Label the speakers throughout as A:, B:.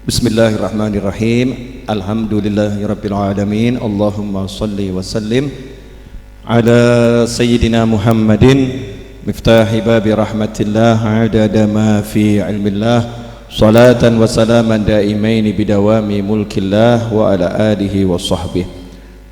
A: Bismillahirrahmanirrahim. Alhamdulillahirabbil alamin. Allahumma shalli wa sallim ala sayyidina Muhammadin miftahi babi rahmatillah adada ma fi ilmillah salatan wa salaman daimaini bidawami mulkillah wa ala alihi wa sahbihi.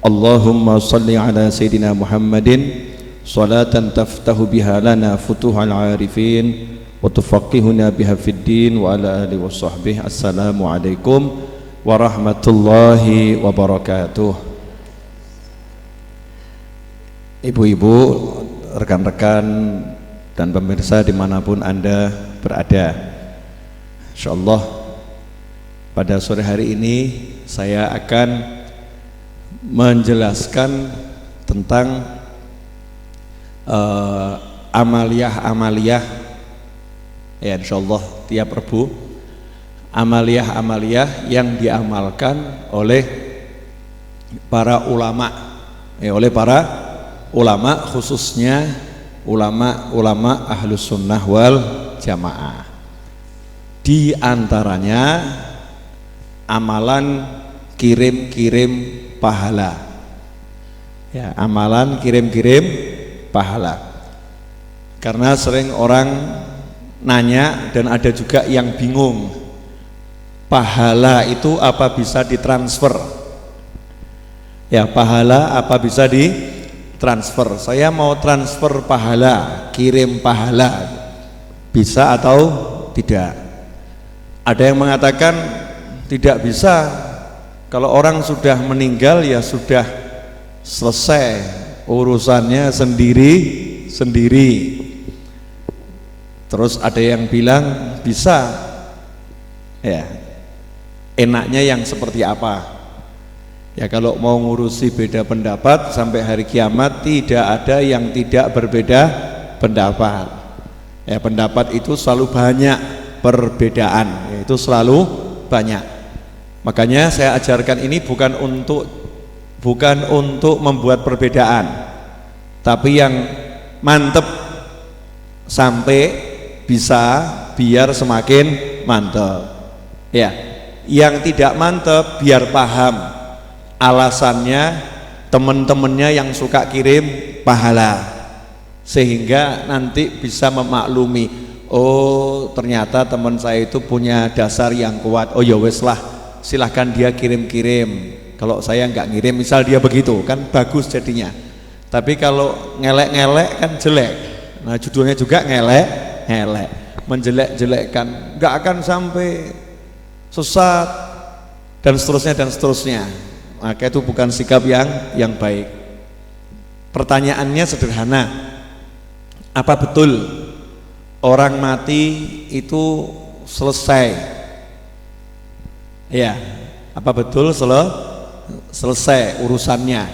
A: Allahumma shalli ala sayyidina Muhammadin salatan taftahu biha lana futuhal arifin wa tufaqihuna biha fid din wa ala alihi wa sahbihi. Assalamualaikum warahmatullahi wabarakatuh. Ibu-ibu, rekan-rekan dan pemirsa dimanapun Anda berada, insyaallah pada sore hari ini saya akan menjelaskan tentang amaliyah ya, insyaallah tiap Rabu, amaliyah yang diamalkan oleh para ulama, oleh para ulama, khususnya ulama ahlus sunnah wal jamaah. Di antaranya amalan kirim-kirim pahala, ya, amalan kirim-kirim pahala. Karena sering orang nanya dan ada juga yang bingung, pahala itu apa bisa ditransfer? Ya, pahala apa bisa ditransfer? Saya mau transfer pahala, kirim pahala, bisa atau tidak? Ada yang mengatakan tidak bisa. Kalau orang sudah meninggal ya sudah selesai urusannya sendiri. Terus ada yang bilang bisa. Ya, enaknya yang seperti apa? Ya, kalau mau ngurusi beda pendapat sampai hari kiamat tidak ada yang tidak berbeda pendapat. Ya, pendapat itu selalu banyak, perbedaan yaitu selalu banyak. Makanya saya ajarkan ini bukan untuk membuat perbedaan, tapi yang mantep sampai bisa biar semakin mantep. Ya, yang tidak mantep biar paham alasannya teman-temannya yang suka kirim pahala, sehingga nanti bisa memaklumi, oh ternyata teman saya itu punya dasar yang kuat, oh ya wes lah silahkan dia kirim-kirim, kalau saya nggak ngirim, misal dia begitu kan bagus jadinya. Tapi kalau ngelek-ngelek kan jelek. Nah, judulnya juga ngelek, menjelek-jelekkan, nggak akan sampai sesat dan seterusnya. Maka itu bukan sikap yang baik. Pertanyaannya sederhana, apa betul orang mati itu selesai? Ya, apa betul selesai urusannya?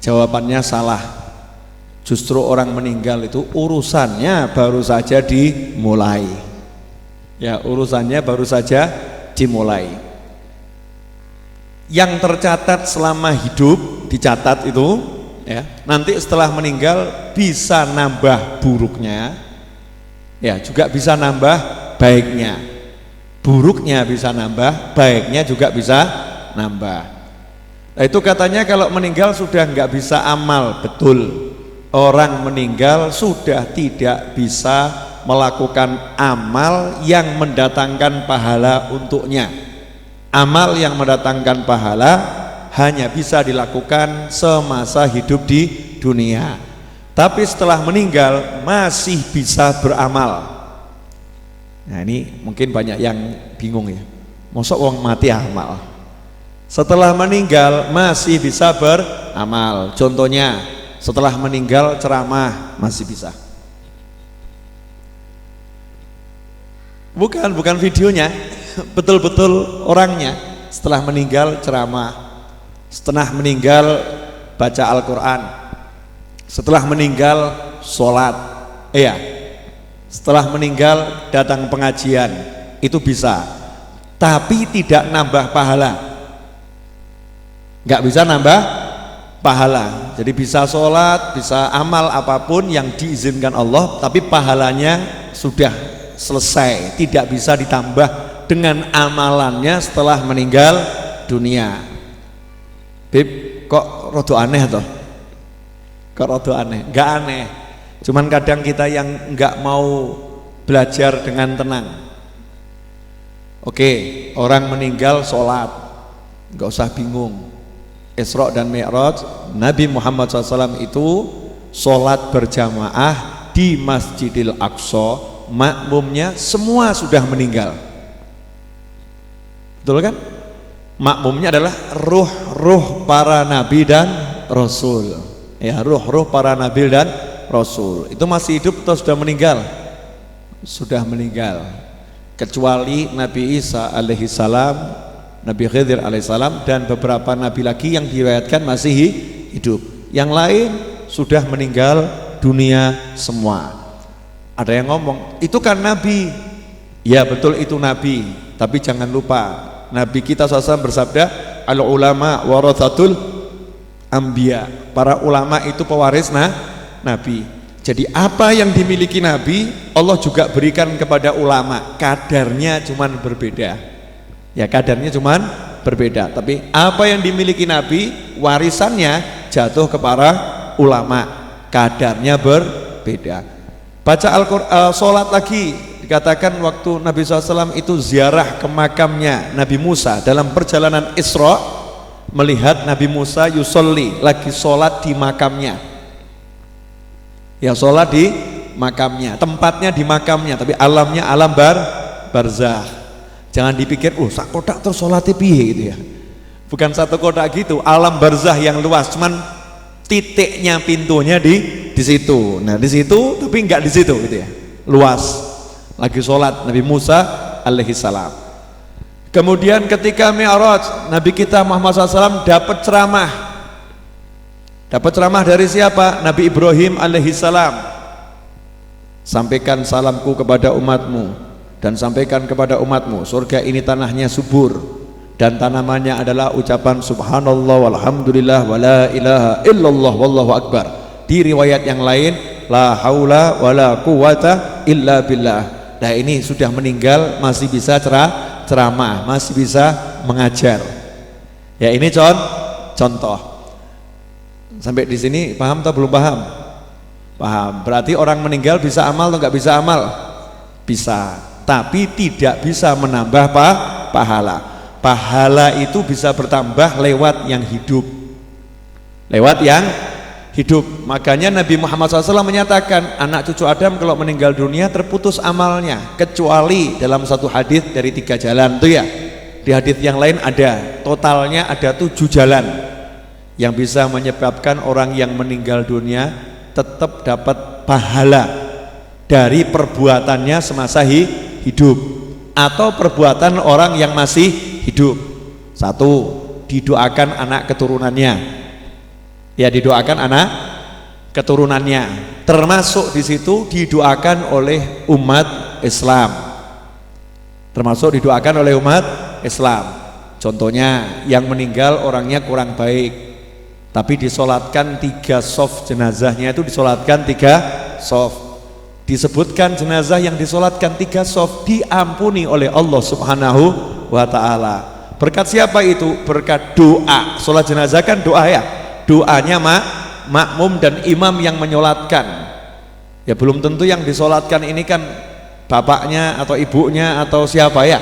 A: Jawabannya salah. Justru orang meninggal itu urusannya baru saja dimulai. Ya, urusannya baru saja dimulai. Yang tercatat selama hidup dicatat itu, ya, nanti setelah meninggal bisa nambah buruknya, ya, juga bisa nambah baiknya. Buruknya bisa nambah, baiknya juga bisa nambah. Nah, itu katanya kalau meninggal sudah nggak bisa amal. Betul. Orang meninggal sudah tidak bisa melakukan amal yang mendatangkan pahala untuknya. Amal yang mendatangkan pahala hanya bisa dilakukan semasa hidup di dunia. Tapi setelah meninggal masih bisa beramal. Nah, ini mungkin banyak yang bingung ya. Mosok wong mati amal, setelah meninggal masih bisa beramal. Contohnya, setelah meninggal ceramah masih bisa. Bukan videonya, betul-betul orangnya. Setelah meninggal ceramah, setelah meninggal baca Al-Quran, setelah meninggal sholat, setelah meninggal datang pengajian, itu bisa. Tapi tidak nambah pahala, nggak bisa nambah pahala. Jadi bisa sholat, bisa amal apapun yang diizinkan Allah, tapi pahalanya sudah selesai, tidak bisa ditambah dengan amalannya setelah meninggal dunia. Bib, kok rada aneh toh? Kok rada aneh? Enggak aneh. Cuman kadang kita yang enggak mau belajar dengan tenang. Oke, orang meninggal sholat, enggak usah bingung. Isra dan Mi'raj, Nabi Muhammad SAW itu sholat berjamaah di Masjidil Aqsa, makmumnya semua sudah meninggal. Betul kan? Makmumnya adalah ruh-ruh para nabi dan rasul. Ya, ruh-ruh para nabi dan rasul. Itu masih hidup atau sudah meninggal? Sudah meninggal. Kecuali Nabi Isa alaihi salam, Nabi Khidir alaihi salam, dan beberapa nabi lagi yang diriwayatkan masih hidup. Yang lain sudah meninggal dunia semua. Ada yang ngomong, itu kan nabi. Ya betul, itu nabi. Tapi jangan lupa, Nabi kita SAW bersabda, al ulama warathatul anbiya. Para ulama itu pewaris nabi. Jadi apa yang dimiliki nabi, Allah juga berikan kepada ulama. Kadarnya cuman berbeda. Ya, kadarnya cuman berbeda. Tapi apa yang dimiliki nabi, warisannya jatuh ke para ulama. Kadarnya berbeda. Baca Al-Qur'an, sholat lagi. Dikatakan waktu Nabi SAW itu ziarah ke makamnya Nabi Musa dalam perjalanan Isra, melihat Nabi Musa yusolli, lagi sholat di makamnya. Ya, sholat di makamnya, tempatnya di makamnya, tapi alamnya alam barzah. Jangan dipikir, sak kotak terus sholatnya piye gitu ya. Bukan satu kotak gitu, alam barzah yang luas, cuman titiknya, pintunya di situ. Nah di situ, tapi enggak di situ gitu ya, luas. Lagi sholat Nabi Musa alaihi salam. Kemudian ketika Mi'raj, Nabi kita Muhammad SAW dapat ceramah. Dapat ceramah dari siapa? Nabi Ibrahim alaihi salam. Sampaikan salamku kepada umatmu, dan sampaikan kepada umatmu, surga ini tanahnya subur, dan tanamannya adalah ucapan subhanallah walhamdulillah wala ilaha illallah wallahu akbar. Di riwayat yang lain, la haula wala quwata illa billah. Nah ini sudah meninggal masih bisa ceramah, masih bisa mengajar. Ya ini contoh. Sampai di sini paham atau belum paham? Paham. Berarti orang meninggal bisa amal atau nggak bisa amal? Bisa, tapi tidak bisa menambah pahala. Pahala itu bisa bertambah lewat yang hidup. Lewat yang hidup. Makanya Nabi Muhammad SAW menyatakan, anak cucu Adam kalau meninggal dunia terputus amalnya, kecuali dalam satu hadis dari 3 jalan tuh ya. Di hadis yang lain ada, totalnya ada 7 jalan yang bisa menyebabkan orang yang meninggal dunia tetap dapat pahala dari perbuatannya semasa hidup atau perbuatan orang yang masih hidup. 1, didoakan anak keturunannya. Ya, didoakan anak keturunannya, termasuk di situ didoakan oleh umat Islam, termasuk didoakan oleh umat Islam. Contohnya yang meninggal orangnya kurang baik, tapi disolatkan 3 shaf jenazahnya, itu disolatkan 3 shaf. Disebutkan jenazah yang disolatkan 3 shaf diampuni oleh Allah Subhanahu wa ta'ala. Berkat siapa itu? Berkat doa. Sholat jenazah kan doa ya, doanya makmum dan imam yang menyolatkan. Ya belum tentu yang disolatkan ini kan bapaknya atau ibunya atau siapa ya.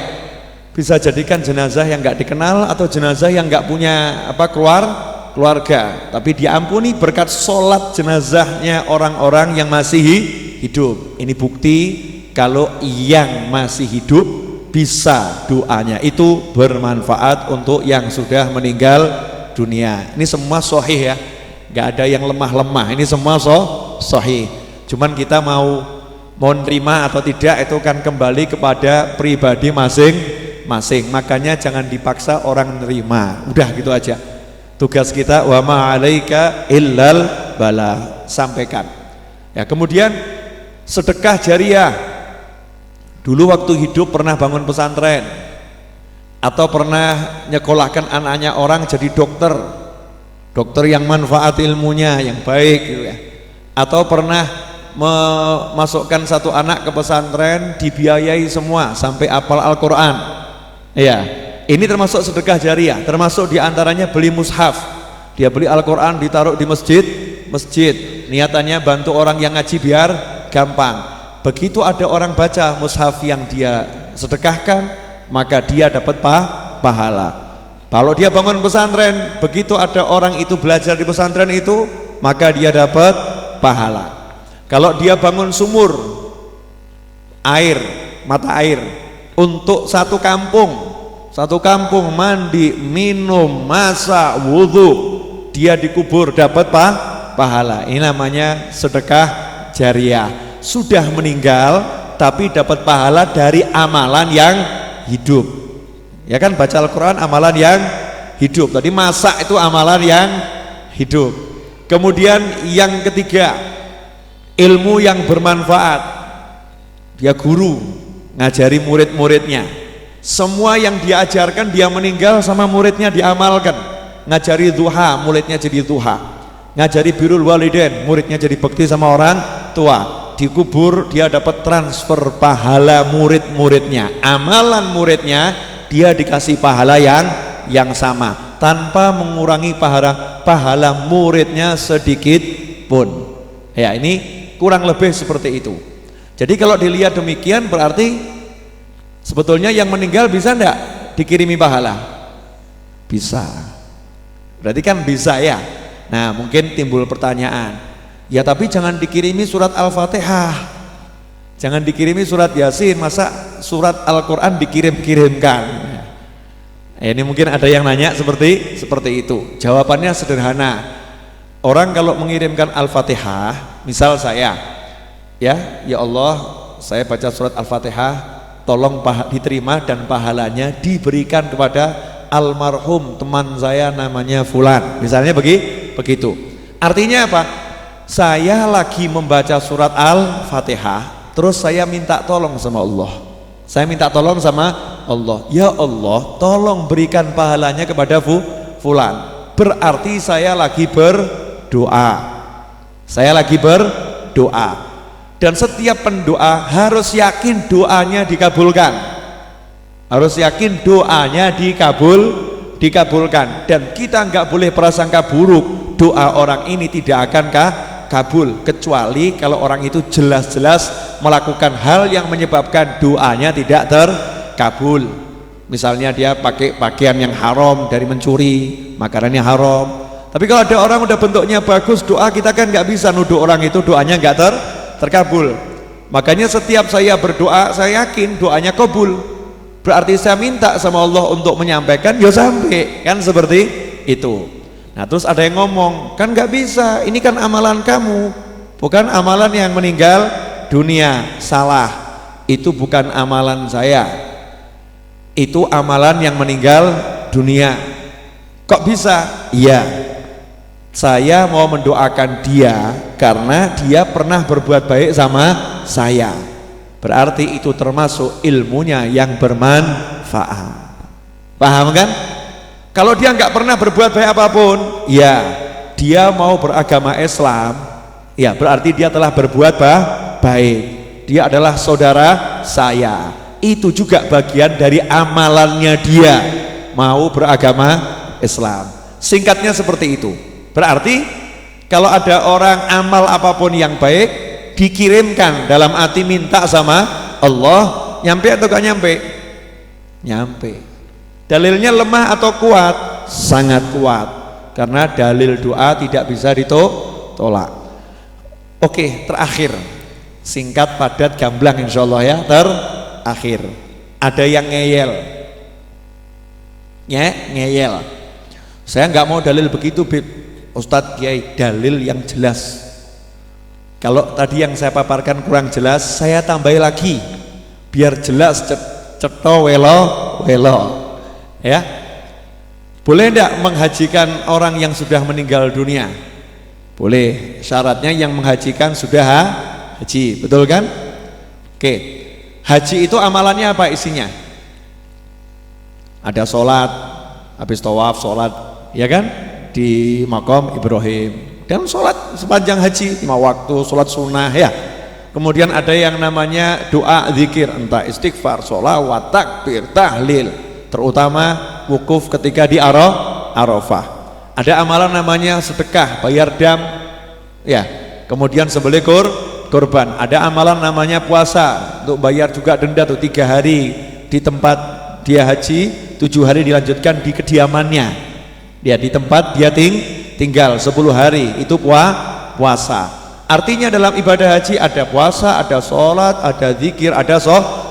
A: Bisa jadikan jenazah yang nggak dikenal atau jenazah yang nggak punya keluarga, tapi diampuni berkat solat jenazahnya orang-orang yang masih hidup. Ini bukti kalau yang masih hidup bisa doanya itu bermanfaat untuk yang sudah meninggal dunia. Ini semua sahih ya, nggak ada yang lemah-lemah, ini semua sahih. Cuman kita mau nerima atau tidak itu kan kembali kepada pribadi masing-masing. Makanya jangan dipaksa orang nerima, udah gitu aja. Tugas kita wa ma 'alaika illal bala, sampaikan. Ya, kemudian sedekah jariah. Dulu waktu hidup pernah bangun pesantren atau pernah nyekolahkan anaknya orang jadi dokter yang manfaat ilmunya yang baik gitu ya, atau pernah memasukkan satu anak ke pesantren dibiayai semua sampai hafal Al-Quran, Ya, ini termasuk sedekah jariah, termasuk diantaranya beli mushaf. Dia beli Al-Quran ditaruh di masjid, niatannya bantu orang yang ngaji biar gampang. Begitu ada orang baca mushaf yang dia sedekahkan, maka dia dapat pahala. Kalau dia bangun pesantren, begitu ada orang itu belajar di pesantren itu, maka dia dapat pahala. Kalau dia bangun sumur air, mata air untuk satu kampung mandi, minum, masak, wudhu, dia dikubur dapat pahala. Ini namanya sedekah jariah. Sudah meninggal tapi dapat pahala dari amalan yang hidup. Ya kan, baca Al-Quran amalan yang hidup. Tadi masak itu amalan yang hidup. Kemudian yang ketiga, ilmu yang bermanfaat. Dia guru, ngajari murid-muridnya. Semua yang dia ajarkan, dia meninggal sama muridnya diamalkan. Ngajari duha, muridnya jadi duha. Ngajari birrul walidain, muridnya jadi bekti sama orang tua. Dikubur, dia dapat transfer pahala murid-muridnya. Amalan muridnya dia dikasih pahala yang sama tanpa mengurangi pahala muridnya sedikit pun. Ya, ini kurang lebih seperti itu. Jadi kalau dilihat demikian berarti sebetulnya yang meninggal bisa enggak dikirimi pahala? Bisa. Berarti kan bisa ya. Nah, mungkin timbul pertanyaan, ya tapi jangan dikirimi surat Al-Fatihah, jangan dikirimi surat Yasin, masa surat Al-Quran dikirim-kirimkan? Ini mungkin ada yang nanya seperti itu. Jawabannya sederhana. Orang kalau mengirimkan Al-Fatihah, misal saya, ya Allah, saya baca surat Al-Fatihah, tolong diterima dan pahalanya diberikan kepada almarhum teman saya namanya Fulan, misalnya begitu. Artinya apa? Saya lagi membaca surat Al-Fatihah, terus saya minta tolong sama Allah. Saya minta tolong sama Allah, ya Allah, tolong berikan pahalanya kepada Fulan. Berarti saya lagi berdoa. Saya lagi berdoa. Dan setiap pendoa harus yakin doanya dikabulkan. Harus yakin doanya dikabulkan. Dan kita nggak boleh prasangka buruk, doa orang ini tidak akan kabul, kecuali kalau orang itu jelas-jelas melakukan hal yang menyebabkan doanya tidak terkabul. Misalnya dia pakai pakaian yang haram dari mencuri, makanannya haram. Tapi kalau ada orang udah bentuknya bagus, doa kita kan nggak bisa nuduh orang itu doanya nggak terkabul. Makanya setiap saya berdoa, saya yakin doanya kabul. Berarti saya minta sama Allah untuk menyampaikan, ya sampai, kan seperti itu. Nah terus ada yang ngomong, kan nggak bisa, ini kan amalan kamu, bukan amalan yang meninggal dunia. Salah, itu bukan amalan saya, itu amalan yang meninggal dunia. Kok bisa? Iya, saya mau mendoakan dia karena dia pernah berbuat baik sama saya. Berarti itu termasuk ilmunya yang bermanfaat. Paham kan? Kalau dia nggak pernah berbuat baik apapun, ya dia mau beragama Islam, ya berarti dia telah berbuat baik. Dia adalah saudara saya. Itu juga bagian dari amalannya dia mau beragama Islam. Singkatnya seperti itu. Berarti kalau ada orang amal apapun yang baik dikirimkan dalam hati minta sama Allah, nyampe atau gak nyampe? Nyampe. Dalilnya lemah atau kuat? Sangat kuat, karena dalil doa tidak bisa ditolak. Oke, terakhir, singkat, padat, gamblang insyaallah ya. Terakhir, ada yang ngeyel. Saya nggak mau dalil begitu, Ustadz Kiai, dalil yang jelas. Kalau tadi yang saya paparkan kurang jelas, saya tambahi lagi biar jelas, cetho welo. Ya, boleh enggak menghajikan orang yang sudah meninggal dunia? Boleh, syaratnya yang menghajikan sudah haji, betul kan? Oke, haji itu amalannya apa isinya? Ada sholat, habis tawaf sholat, ya kan? Di Maqam Ibrahim, dan sholat sepanjang haji 5 waktu, sholat sunnah ya. Kemudian ada yang namanya doa zikir, entah istighfar, sholawat, takbir, tahlil. terutama wukuf ketika di Arafah. Ada amalan namanya sedekah, bayar dam, ya, kemudian sembelih kurban. Ada amalan namanya puasa, untuk bayar juga denda tuh 3 hari di tempat dia haji, 7 hari dilanjutkan di kediamannya. Dia di tempat dia tinggal 10 hari, itu puasa. Artinya dalam ibadah haji ada puasa, ada sholat, ada zikir, ada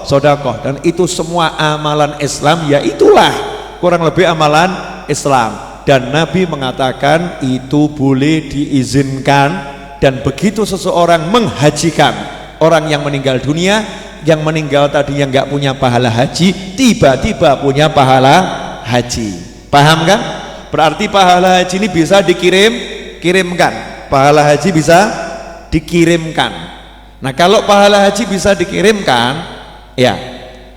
A: sedekah, dan itu semua amalan Islam, ya itulah kurang lebih amalan Islam. Dan Nabi mengatakan itu boleh diizinkan, dan begitu seseorang menghajikan orang yang meninggal dunia, yang meninggal tadinya nggak punya pahala haji, tiba-tiba punya pahala haji. Paham kan? Berarti pahala haji ini bisa dikirimkan. Pahala haji bisa dikirimkan. Nah, kalau pahala haji bisa dikirimkan, ya,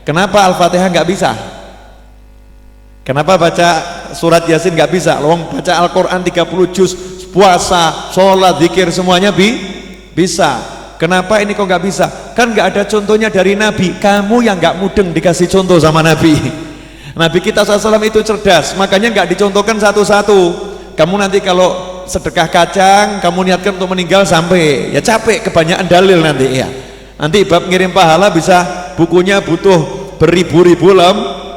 A: kenapa Al-Fatihah nggak bisa? Kenapa baca surat Yasin nggak bisa? Lawang baca Al-Quran 30 juz, puasa, sholat, zikir semuanya bisa. Kenapa ini kok nggak bisa? Kan nggak ada contohnya dari Nabi. Kamu yang nggak mudeng dikasih contoh sama Nabi. Nabi kita SAW itu cerdas, makanya nggak dicontohkan satu-satu. Kamu nanti kalau sedekah kacang, kamu niatkan untuk meninggal sampai, ya capek, kebanyakan dalil nanti ya. Nanti bab ngirim pahala bisa bukunya butuh beribu-ribu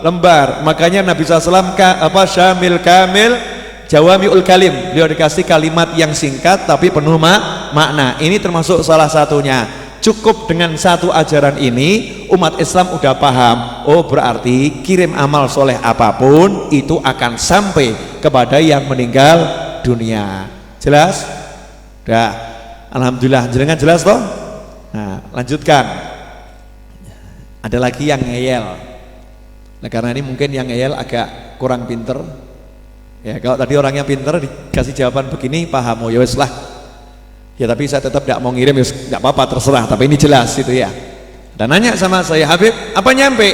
A: lembar. Makanya Nabi SAW Syamil Kamil Jawami'ul Kalim, beliau dikasih kalimat yang singkat tapi penuh makna. Ini termasuk salah satunya. Cukup dengan satu ajaran ini umat Islam udah paham, oh berarti kirim amal soleh apapun itu akan sampai kepada yang meninggal dunia. Jelas? Dah. Alhamdulillah, jenengan jelas toh? Nah, lanjutkan. Ada lagi yang ngeyel. Nah, karena ini mungkin yang ngeyel agak kurang pinter. Ya, kalau tadi orangnya pinter dikasih jawaban begini paham, oh ya wes lah. Ya tapi saya tetap tidak mau ngirim, ya nggak apa-apa, terserah. Tapi ini jelas itu ya. Dan nanya sama saya, Habib, apa nyampe?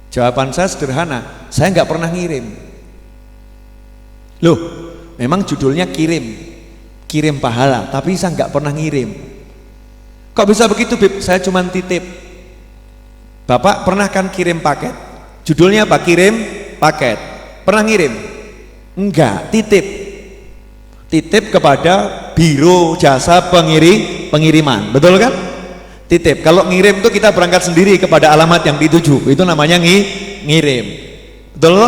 A: Jawaban saya sederhana, saya nggak pernah ngirim. Loh, memang judulnya kirim pahala, tapi saya nggak pernah ngirim. Kok bisa begitu, Bib? Saya cuma titip. Bapak pernah kan kirim paket? Judulnya apa? Kirim paket. Pernah ngirim? Enggak, titip kepada biro jasa pengiriman, betul kan? Titip. Kalau ngirim itu kita berangkat sendiri kepada alamat yang dituju, itu namanya ngirim, betul?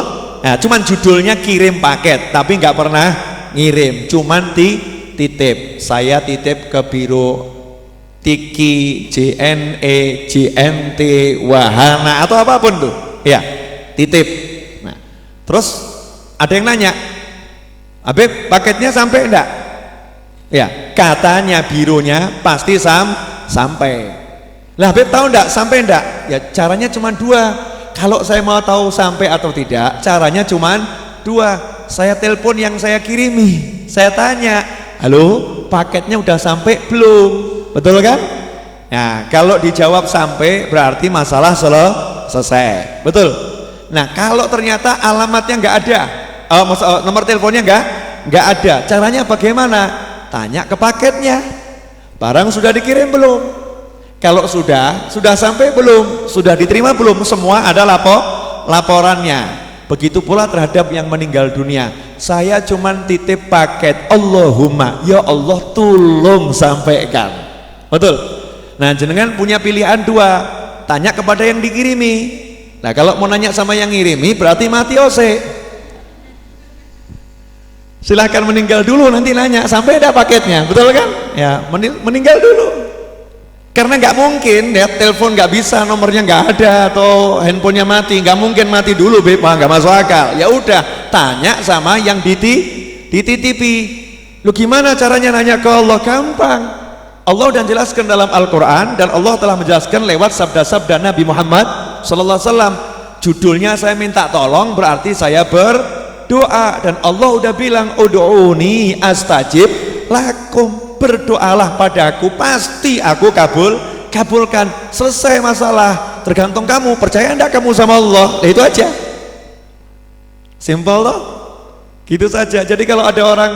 A: Nah, cuman judulnya kirim paket, tapi nggak pernah ngirim, cuman titip. Saya titip ke biro Tiki, JNE, JNT, Wahana atau apapun tuh, ya titip. Nah, terus ada yang nanya, Habib, paketnya sampai enggak? Ya, katanya bironya pasti sampai. Lah, Habib tahu enggak sampai enggak? Ya, caranya cuma 2. Kalau saya mau tahu sampai atau tidak, caranya cuma 2. Saya telepon yang saya kirimi, saya tanya, halo, paketnya udah sampai belum? Betul kan? Nah, kalau dijawab sampai, berarti masalah selesai. Betul? Nah, kalau ternyata alamatnya enggak ada, nomor teleponnya enggak ada, caranya bagaimana? Tanya ke paketnya, barang sudah dikirim belum? Kalau sudah sampai belum? Sudah diterima belum? Semua ada laporannya. Begitu pula terhadap yang meninggal dunia. Saya cuman titip paket, Allahumma, ya Allah tolong sampaikan. Betul? Nah, jenengan punya pilihan 2, tanya kepada yang dikirimi. Nah, kalau mau nanya sama yang ngirimi berarti mati ose. Silahkan meninggal dulu, nanti nanya sampai ada paketnya, betul kan? Ya, meninggal dulu. Karena nggak mungkin ya, telepon nggak bisa, nomornya nggak ada, atau handphonenya mati, nggak mungkin mati dulu, nggak masuk akal. Ya udah, tanya sama yang dititipi. Lu gimana caranya nanya ke Allah? Gampang. Allah udah jelaskan dalam Al-Quran, dan Allah telah menjelaskan lewat sabda-sabda Nabi Muhammad SAW. Judulnya saya minta tolong, berarti saya berdoa, dan Allah udah bilang ud'uni astajib lakum, berdoalah padaku pasti aku kabulkan. Selesai masalah, tergantung kamu percaya enggak kamu sama Allah. Nah, itu aja, simple loh, gitu saja. Jadi kalau ada orang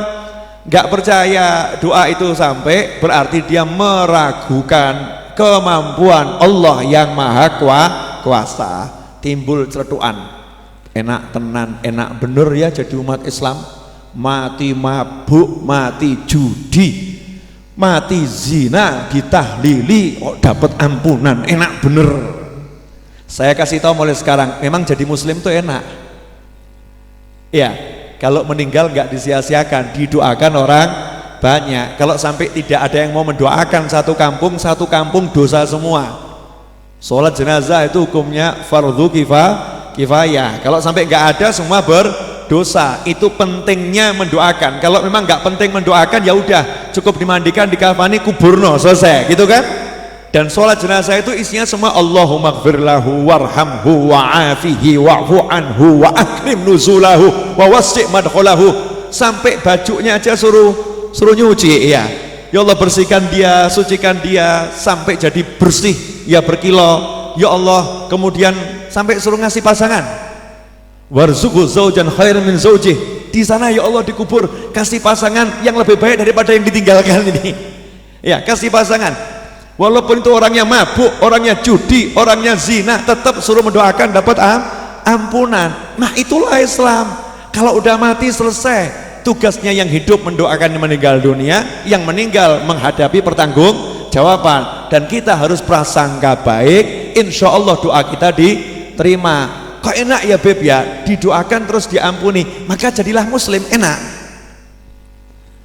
A: nggak percaya doa itu sampai, berarti dia meragukan kemampuan Allah yang maha kuasa. Timbul celetukan. enak tenan, enak bener ya jadi umat Islam. Mati mabuk, mati judi, mati zina, ditahlili, kok dapat ampunan, enak bener. Saya kasih tahu mulai sekarang, memang jadi muslim tuh enak. Ya, kalau meninggal nggak disia-siakan, didoakan orang banyak. Kalau sampai tidak ada yang mau mendoakan satu kampung dosa semua. Sholat jenazah itu hukumnya fardu kifayah. Kalau sampai nggak ada semua berdosa. Itu pentingnya mendoakan. Kalau memang nggak penting mendoakan, ya udah cukup dimandikan, dikafani, kuburno, selesai, gitu kan? Dan sholat jenazah itu isinya semua Allahumma gfir lahu warhamhu wa'afihi wa'fu anhu wa akrim nuzulahu wa wasi' madkhulahu. Sampai bajunya aja suruh nyuci, ya. Ya Allah bersihkan dia, sucikan dia sampai jadi bersih, ya berkilau. Ya Allah, kemudian sampai suruh ngasih pasangan. Warzuqhu zaujan khairan min zaujih. Di sana ya Allah dikubur, kasih pasangan yang lebih baik daripada yang ditinggalkan ini. Ya, kasih pasangan. Walaupun itu orangnya mabuk, orangnya judi, orangnya zina, tetap suruh mendoakan dapat ampunan. Nah, itulah Islam. Kalau udah mati selesai. Tugasnya yang hidup mendoakan yang meninggal dunia, yang meninggal menghadapi pertanggungjawaban. Dan kita harus prasangka baik, insya Allah doa kita diterima. Kok enak ya Beb ya, didoakan terus diampuni, maka jadilah muslim, enak.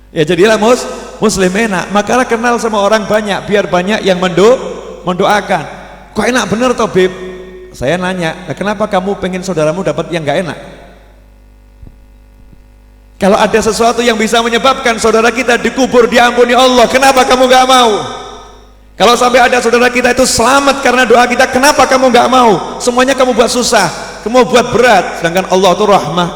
A: Ya jadilah muslim enak. Maka kenal sama orang banyak, biar banyak yang mendoakan. Kok enak bener toh Beb? Saya nanya, kenapa kamu pengen saudaramu dapat yang gak enak? Kalau ada sesuatu yang bisa menyebabkan saudara kita dikubur diampuni Allah, kenapa kamu gak mau? Kalau sampai ada saudara kita itu selamat karena doa kita, kenapa kamu gak mau? Semuanya kamu buat susah, kamu buat berat, sedangkan Allah itu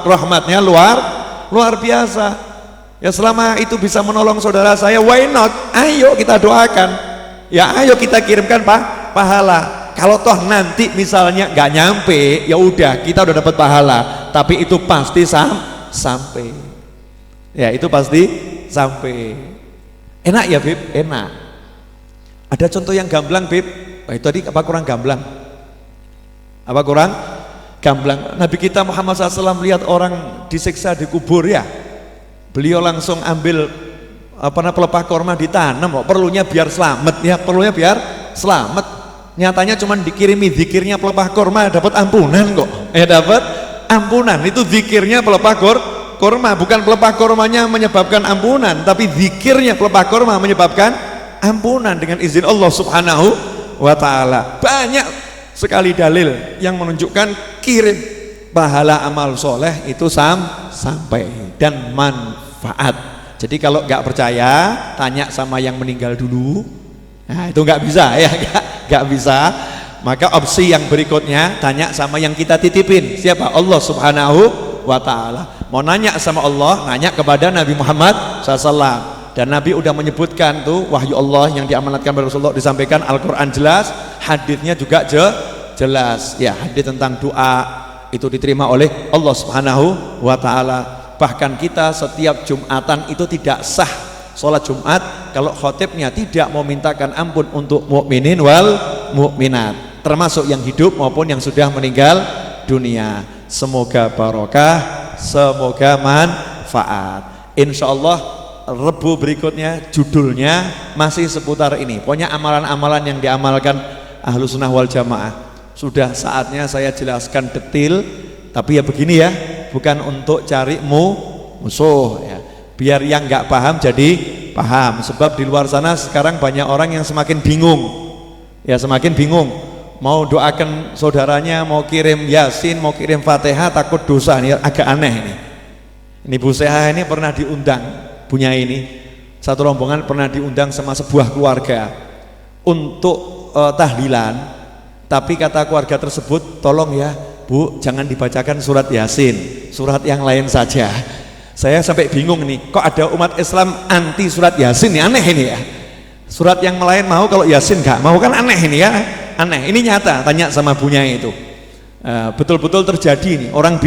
A: rahmatnya luar biasa. Ya selama itu bisa menolong saudara saya, why not? Ayo kita doakan, ya ayo kita kirimkan pahala. Kalau toh nanti misalnya gak nyampe, ya udah kita udah dapat pahala, tapi itu pasti sampai. Ya itu pasti sampai. Enak ya Bib? Enak. Ada contoh yang gamblang Bib? Itu tadi apa kurang gamblang? Apa kurang gamblang? Nabi kita Muhammad SAW lihat orang disiksa di kubur ya, beliau langsung ambil pelepah korma ditanam. Perlunya biar selamat ya, perlunya biar selamat. Nyatanya cuma dikirimi zikirnya pelepah korma dapat ampunan kok. Dapat ampunan. Itu zikirnya pelepah korma, bukan pelepah kormanya menyebabkan ampunan, tapi zikirnya pelepah korma menyebabkan ampunan dengan izin Allah Subhanahu wa ta'ala. Banyak sekali dalil yang menunjukkan kirim pahala amal soleh itu sampai dan manfaat. Jadi kalau nggak percaya, tanya sama yang meninggal dulu. Nah itu nggak bisa ya, nggak bisa. Maka opsi yang berikutnya, tanya sama yang kita titipin. Siapa? Allah Subhanahu wa ta'ala. Mau nanya sama Allah, nanya kepada Nabi Muhammad SAW. Dan Nabi udah menyebutkan tuh wahyu Allah yang diamanatkan kepada Rasulullah, disampaikan, Al-Quran jelas, haditsnya juga jelas. Ya, hadits tentang doa itu diterima oleh Allah Subhanahu wa ta'ala. Bahkan kita setiap Jumatan itu tidak sah sholat Jumat kalau khotibnya tidak memintakan ampun untuk mukminin wal mukminat, termasuk yang hidup maupun yang sudah meninggal dunia. Semoga barokah, semoga manfaat. Insya Allah Rebu berikutnya judulnya masih seputar ini. Pokoknya amalan-amalan yang diamalkan Ahlus Sunnah wal Jamaah. Sudah saatnya saya jelaskan detail, tapi ya begini ya, bukan untuk cari musuh ya. Biar yang nggak paham jadi paham. Sebab di luar sana sekarang banyak orang yang semakin bingung. Ya semakin bingung. Mau doakan saudaranya, mau kirim Yasin, mau kirim Fatihah, takut dosa. Ini agak aneh ini. Ini Bu Seha ini pernah diundang, punya ini satu rombongan pernah diundang sama sebuah keluarga untuk tahlilan, tapi kata keluarga tersebut, tolong ya Bu, jangan dibacakan surat Yasin, surat yang lain saja. Saya sampai bingung nih, kok ada umat Islam anti surat Yasin, nih aneh ini ya. Surat yang lain mau, kalau Yasin gak mau, kan aneh ini ya. Aneh, ini nyata, tanya sama bunya itu. Betul-betul terjadi nih, orang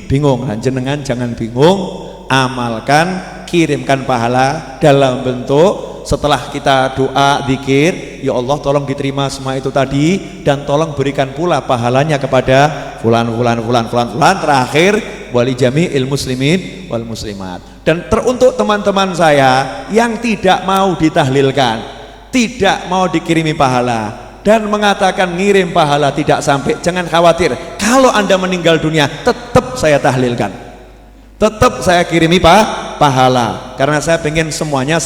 A: bingung. Nah, jenengan jangan bingung, amalkan, kirimkan pahala dalam bentuk setelah kita doa, zikir, ya Allah tolong diterima semua itu tadi, dan tolong berikan pula pahalanya kepada fulan terakhir wali jami'il muslimin wal muslimat. Dan teruntuk teman-teman saya yang tidak mau ditahlilkan, tidak mau dikirimi pahala dan mengatakan ngirim pahala tidak sampai, jangan khawatir. Kalau Anda meninggal dunia tetap saya tahlilkan, tetap saya kirimi pahala, karena saya pengen semuanya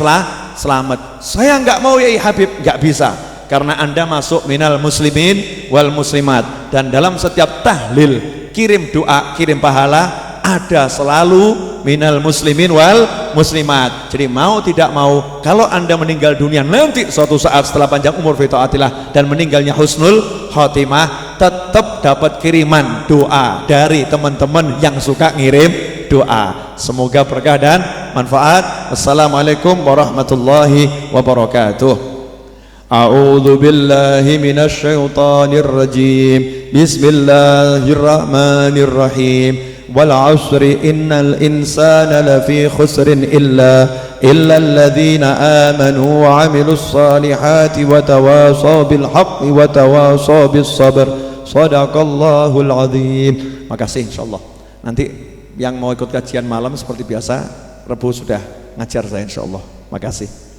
A: selamat. Saya nggak mau ya Habib, nggak bisa, karena Anda masuk minal muslimin wal muslimat. Dan dalam setiap tahlil, kirim doa, kirim pahala, ada selalu minal muslimin wal muslimat. Jadi mau tidak mau, kalau Anda meninggal dunia nanti suatu saat setelah panjang umur fi taatillah dan meninggalnya husnul khotimah, tetap dapat kiriman doa dari teman-teman yang suka ngirim doa. Semoga berkah dan manfaat. Assalamualaikum warahmatullahi wabarakatuh. A'udzu billahi minasy syaithanir rajim. Bismillahirrahmanirrahim. Wal 'asri innal insana lafi khusrin illa alladhina amanu wa 'amilus salihati wa tawasaw bil haqqi wa tawasaw bis sabr. Shadaqallahul azim. Makasih insyaallah. Nanti yang mau ikut kajian malam seperti biasa Rebu sudah ngajar saya insyaallah. Makasih.